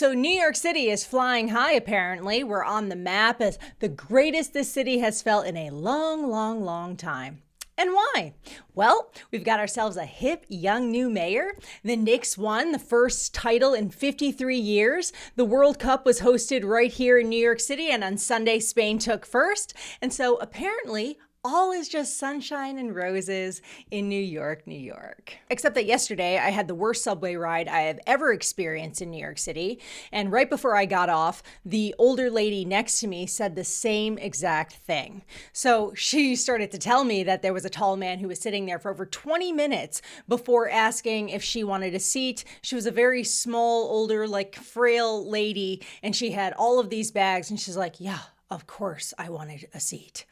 So New York City is flying high, apparently. We're on the map as the greatest this city has felt in a long, long, long time. And why? Well, we've got ourselves a hip, young new mayor. The Knicks won the first title in 53 years. The World Cup was hosted right here in New York City, and on Sunday, Spain took first. And so apparently, all is just sunshine and roses in New York, New York. Except that yesterday I had the worst subway ride I have ever experienced in New York City. And right before I got off, the older lady next to me said the same exact thing. So she started to tell me that there was a tall man who was sitting there for over 20 minutes before asking if she wanted a seat. She was a very small, older, frail lady, and she had all of these bags, and she's like, yeah, of course I wanted a seat.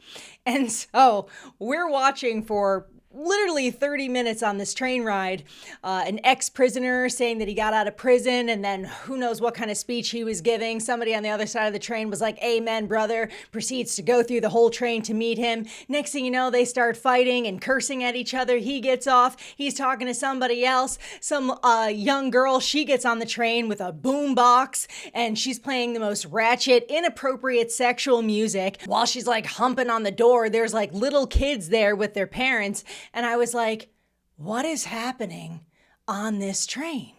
And so we're watching for literally 30 minutes on this train ride, an ex-prisoner saying that he got out of prison, and then who knows what kind of speech he was giving. Somebody on the other side of the train was like, amen, brother, proceeds to go through the whole train to meet him. Next thing you know, they start fighting and cursing at each other. He gets off. He's talking to somebody else. Some young girl, she gets on the train with a boom box, and she's playing the most ratchet, inappropriate sexual music while she's humping on the door. There's little kids there with their parents. And I was like, what is happening on this train?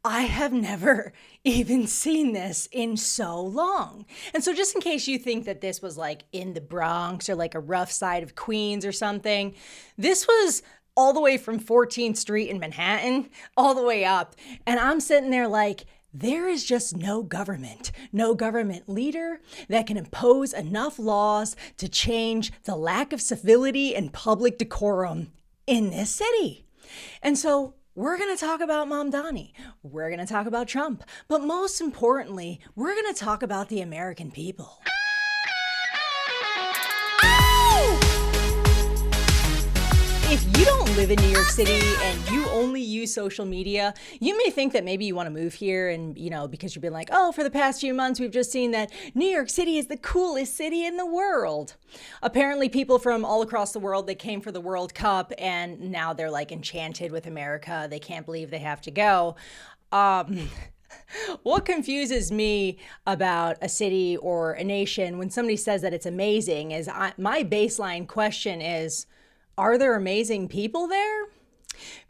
I have never even seen this in so long. And so just in case you think that this was in the Bronx or a rough side of Queens or something, this was all the way from 14th Street in Manhattan all the way up. And I'm sitting there there is just no government leader that can impose enough laws to change the lack of civility and public decorum in this city. And so we're going to talk about Mamdani. We're going to talk about Trump. But most importantly, we're going to talk about the American people. If you don't live in New York City and you only use social media, you may think that maybe you want to move here and, because you've been for the past few months, we've just seen that New York City is the coolest city in the world. Apparently, people from all across the world, they came for the World Cup and now they're enchanted with America. They can't believe they have to go. What confuses me about a city or a nation when somebody says that it's amazing is my baseline question is, are there amazing people there?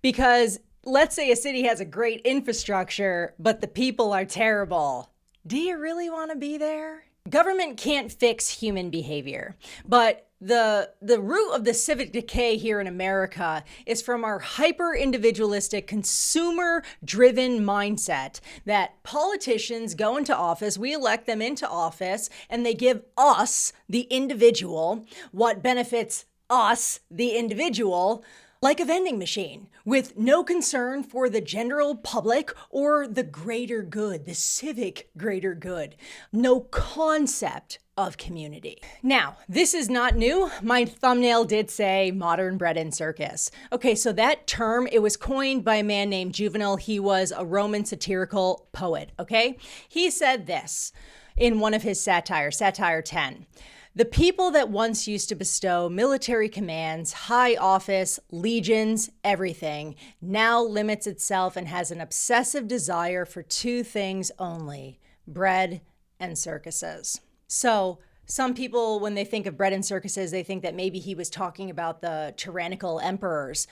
Because let's say a city has a great infrastructure, but the people are terrible. Do you really want to be there? Government can't fix human behavior, but the root of the civic decay here in America is from our hyper-individualistic, consumer-driven mindset that politicians go into office, we elect them into office, and they give us, the individual, what benefits us, the individual, like a vending machine, with no concern for the general public or the greater good, the civic greater good. No concept of community. Now, this is not new. My thumbnail did say modern bread and circus. Okay, so that term, it was coined by a man named Juvenal. He was a Roman satirical poet, okay? He said this in one of his satires, Satire 10. The people that once used to bestow military commands, high office, legions, everything, now limits itself and has an obsessive desire for two things only, bread and circuses. So some people, when they think of bread and circuses, they think that maybe he was talking about the tyrannical emperors.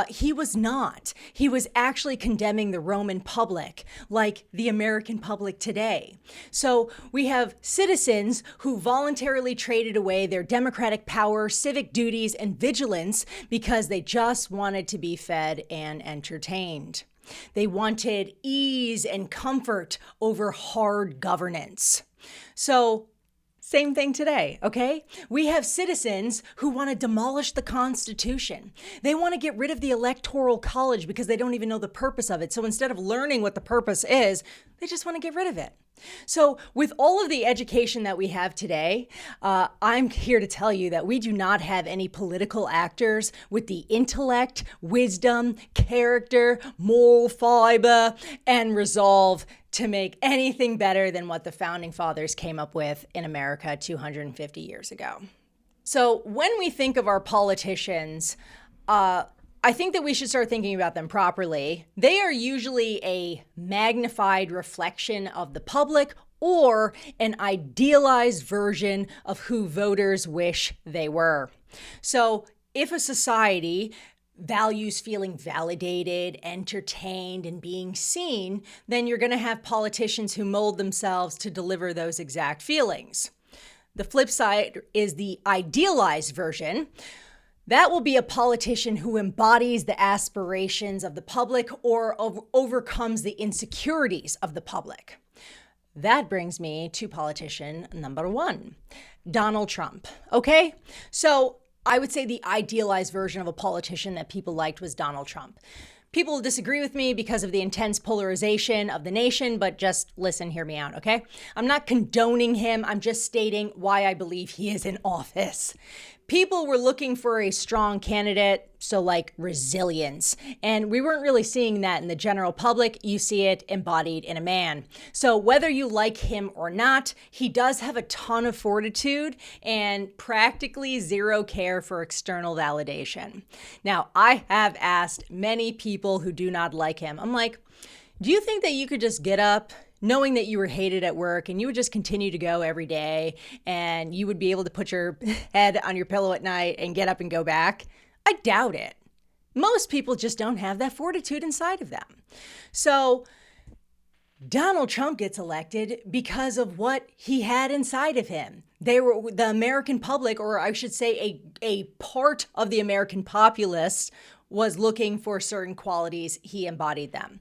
He was not. He was actually condemning the Roman public, like the American public today. So we have citizens who voluntarily traded away their democratic power, civic duties, and vigilance because they just wanted to be fed and entertained. They wanted ease and comfort over hard governance. So same thing today, okay? We have citizens who want to demolish the Constitution. They want to get rid of the Electoral College because they don't even know the purpose of it. So instead of learning what the purpose is, they just want to get rid of it. So with all of the education that we have today, I'm here to tell you that we do not have any political actors with the intellect, wisdom, character, moral fiber, and resolve to make anything better than what the founding fathers came up with in America 250 years ago. So when we think of our politicians, I think that we should start thinking about them properly. They are usually a magnified reflection of the public or an idealized version of who voters wish they were. So if a society values feeling validated, entertained, and being seen, then you're going to have politicians who mold themselves to deliver those exact feelings. The flip side is the idealized version. That will be a politician who embodies the aspirations of the public or overcomes the insecurities of the public. That brings me to politician number 1, Donald Trump. Okay, so I would say the idealized version of a politician that people liked was Donald Trump. People disagree with me because of the intense polarization of the nation, but just listen, hear me out, okay? I'm not condoning him. I'm just stating why I believe he is in office. People were looking for a strong candidate, so like resilience. And we weren't really seeing that in the general public. You see it embodied in a man. So whether you like him or not, he does have a ton of fortitude and practically zero care for external validation. Now, I have asked many people who do not like him, I'm like, do you think that you could just get up knowing that you were hated at work and you would just continue to go every day and you would be able to put your head on your pillow at night and get up and go back? I doubt it. Most people just don't have that fortitude inside of them. So Donald Trump gets elected because of what he had inside of him. The American public, or I should say a part of the American populace, was looking for certain qualities. He embodied them.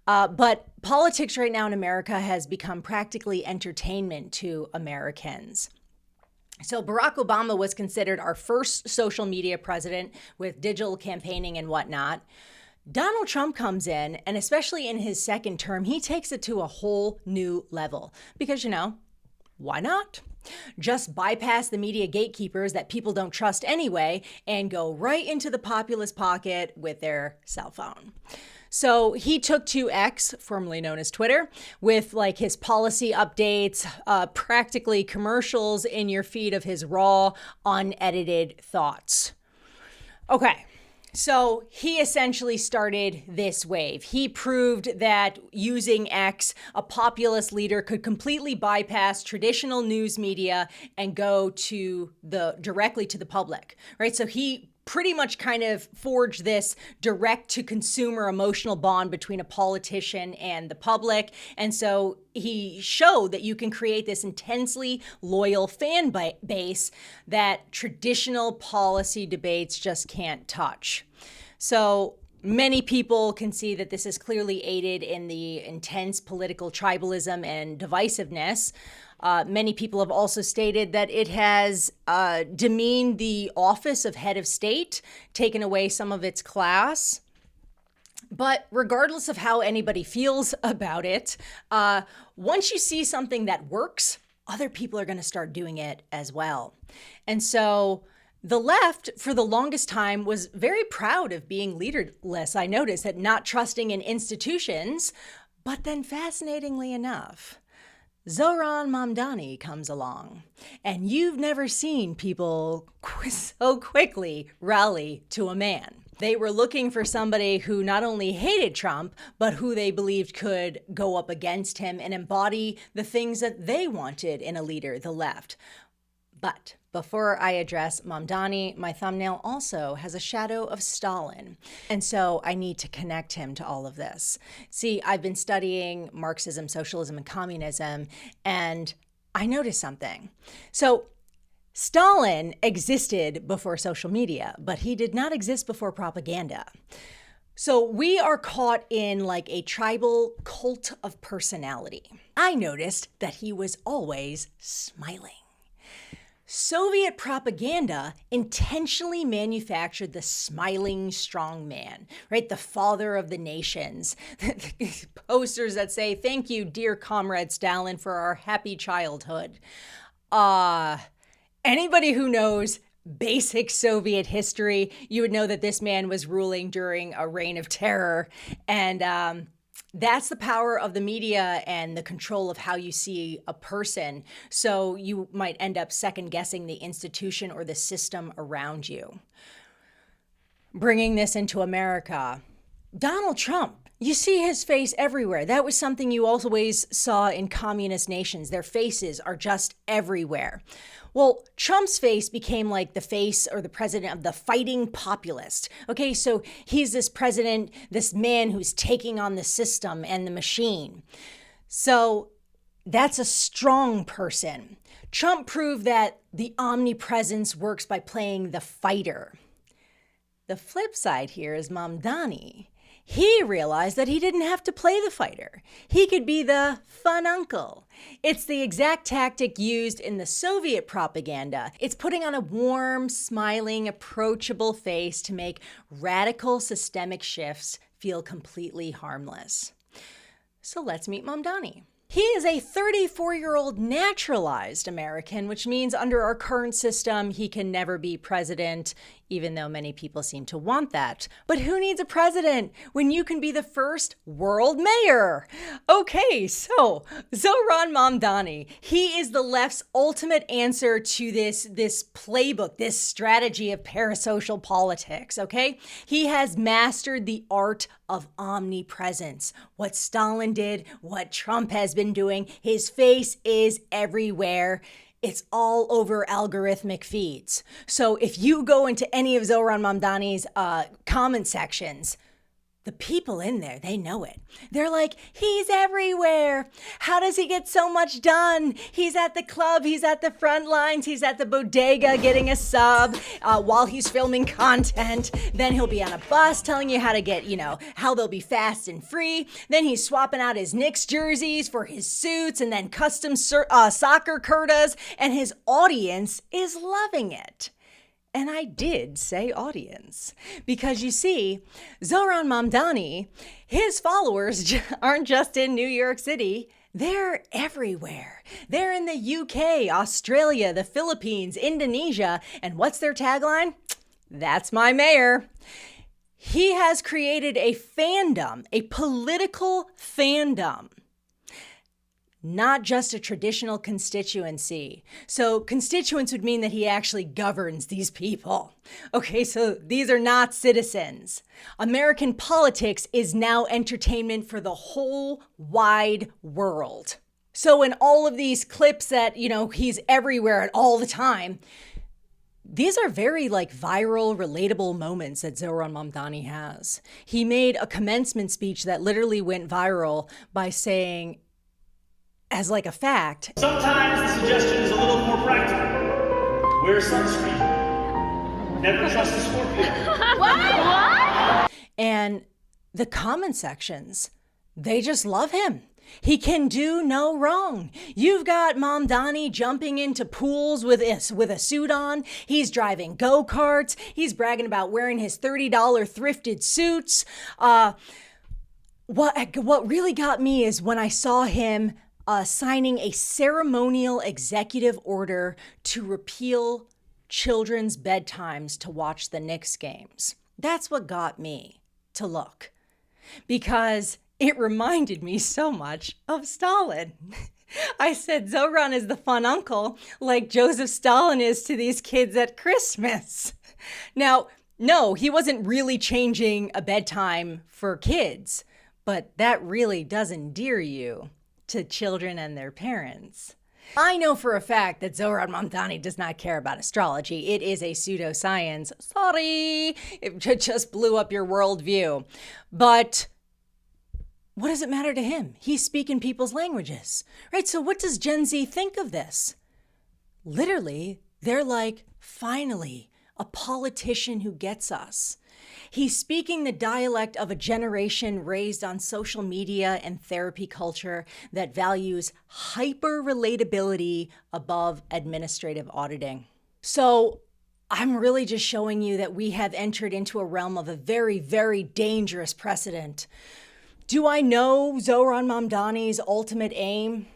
But politics right now in America has become practically entertainment to Americans. So Barack Obama was considered our first social media president with digital campaigning and whatnot. Donald Trump comes in, and especially in his second term, he takes it to a whole new level. Because, why not? Just bypass the media gatekeepers that people don't trust anyway and go right into the populist pocket with their cell phone. So he took to X, formerly known as Twitter, with like his policy updates, practically commercials in your feed of his raw, unedited thoughts. Okay. So he essentially started this wave. He proved that using X, a populist leader could completely bypass traditional news media and go directly to the public, right? So he pretty much kind of forged this direct to consumer emotional bond between a politician and the public. And so he showed that you can create this intensely loyal fan base that traditional policy debates just can't touch. So many people can see that this is clearly aided in the intense political tribalism and divisiveness. Many people have also stated that it has demeaned the office of head of state, taken away some of its class. But regardless of how anybody feels about it, once you see something that works, other people are going to start doing it as well. And so the left, for the longest time, was very proud of being leaderless. I noticed that, not trusting in institutions. But then, fascinatingly enough, Zohran Mamdani comes along, and you've never seen people so quickly rally to a man. They were looking for somebody who not only hated Trump, but who they believed could go up against him and embody the things that they wanted in a leader, the left. But before I address Mamdani, my thumbnail also has a shadow of Stalin. And so I need to connect him to all of this. See, I've been studying Marxism, socialism, and communism, and I noticed something. So Stalin existed before social media, but he did not exist before propaganda. So we are caught in like a tribal cult of personality. I noticed that he was always smiling. Soviet propaganda intentionally manufactured the smiling strongman, right? The father of the nations. Posters that say, "Thank you, dear comrade Stalin, for our happy childhood." Anybody who knows basic Soviet history, you would know that this man was ruling during a reign of terror. And that's the power of the media and the control of how you see a person. So you might end up second guessing the institution or the system around you. Bringing this into America, Donald Trump. You see his face everywhere. That was something you always saw in communist nations. Their faces are just everywhere. Well, Trump's face became like the face or the president of the fighting populist. Okay, so he's this president, this man who's taking on the system and the machine. So that's a strong person. Trump proved that the omnipresence works by playing the fighter. The flip side here is Mamdani. He realized that he didn't have to play the fighter. He could be the fun uncle. It's the exact tactic used in the Soviet propaganda. It's putting on a warm, smiling, approachable face to make radical systemic shifts feel completely harmless. So let's meet Mamdani. He is a 34-year-old naturalized American, which means under our current system, he can never be president, even though many people seem to want that. But who needs a president when you can be the first world mayor? Okay, so Zohran Mamdani, he is the left's ultimate answer to this playbook, this strategy of parasocial politics, okay? He has mastered the art of omnipresence. What Stalin did, what Trump has been doing, his face is everywhere. It's all over algorithmic feeds. So if you go into any of Zohran Mamdani's comment sections, the people in there, they know it. They're like, he's everywhere. How does he get so much done? He's at the club, he's at the front lines, he's at the bodega getting a sub while he's filming content. Then he'll be on a bus telling you how to get, how they'll be fast and free. Then he's swapping out his Knicks jerseys for his suits and then custom soccer kurtas, and his audience is loving it. And I did say audience, because you see, Zohran Mamdani, his followers aren't just in New York City, they're everywhere. They're in the UK, Australia, the Philippines, Indonesia, and what's their tagline? That's my mayor. He has created a fandom, a political fandom. Not just a traditional constituency. So constituents would mean that he actually governs these people. Okay, so these are not citizens. American politics is now entertainment for the whole wide world. So in all of these clips that, he's everywhere at all the time, these are very viral, relatable moments that Zohran Mamdani has. He made a commencement speech that literally went viral by saying, as a fact, sometimes the suggestion is a little more practical. Wear sunscreen. Never trust a Scorpio. What? And the comment sections, they just love him. He can do no wrong. You've got Mamdani jumping into pools with a suit on. He's driving go-karts. He's bragging about wearing his $30 thrifted suits. What really got me is when I saw him signing a ceremonial executive order to repeal children's bedtimes to watch the Knicks games. That's what got me to look, because it reminded me so much of Stalin. I said Zohran is the fun uncle, like Joseph Stalin is to these kids at Christmas. Now, no, he wasn't really changing a bedtime for kids, but that really does endear you to children and their parents. I know for a fact that Zohran Mamdani does not care about astrology. It is a pseudoscience. Sorry, it just blew up your worldview. But what does it matter to him? He's speaking people's languages, right? So what does Gen Z think of this? Literally, they're like, finally, a politician who gets us. He's speaking the dialect of a generation raised on social media and therapy culture that values hyper-relatability above administrative auditing. So I'm really just showing you that we have entered into a realm of a very, very dangerous precedent. Do I know Zohran Mamdani's ultimate aim?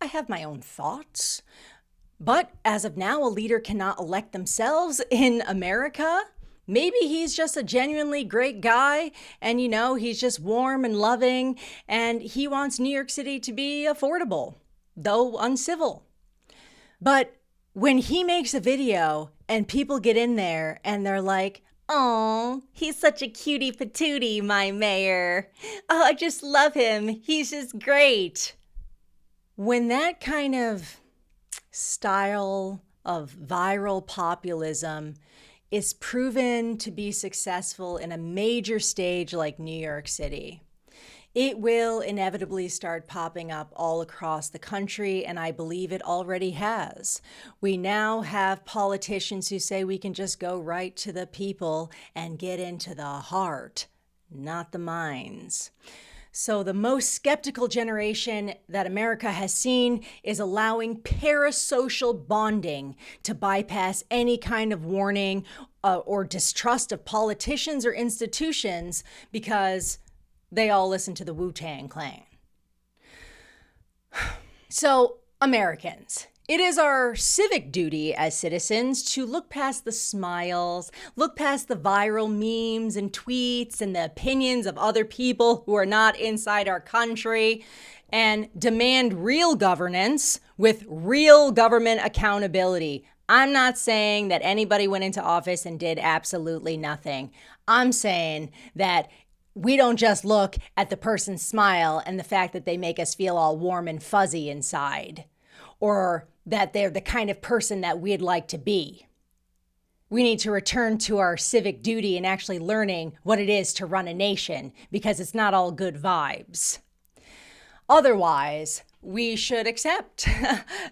I have my own thoughts. But as of now, a leader cannot elect themselves in America. Maybe he's just a genuinely great guy and, he's just warm and loving and he wants New York City to be affordable, though uncivil. But when he makes a video and people get in there and they're like, Oh, he's such a cutie patootie, my mayor. Oh, I just love him. He's just great. When that kind of style of viral populism is proven to be successful in a major stage like New York City, it will inevitably start popping up all across the country, and I believe it already has. We now have politicians who say we can just go right to the people and get into the heart, not the minds. So the most skeptical generation that America has seen is allowing parasocial bonding to bypass any kind of warning or distrust of politicians or institutions because they all listen to the Wu-Tang Clan. So, Americans, it is our civic duty as citizens to look past the smiles, look past the viral memes and tweets and the opinions of other people who are not inside our country, and demand real governance with real government accountability. I'm not saying that anybody went into office and did absolutely nothing. I'm saying that we don't just look at the person's smile and the fact that they make us feel all warm and fuzzy inside, or that they're the kind of person that we'd like to be. We need to return to our civic duty and actually learning what it is to run a nation, because it's not all good vibes. Otherwise, we should accept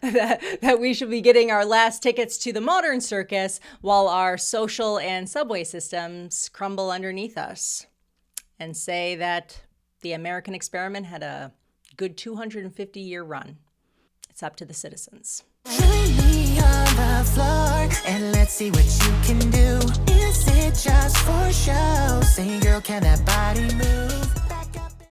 that we should be getting our last tickets to the modern circus while our social and subway systems crumble underneath us, and say that the American experiment had a good 250-year run. It's up to the citizens. Join me on the floor and let's see what you can do. Is it just for show? Say, girl, can that body move?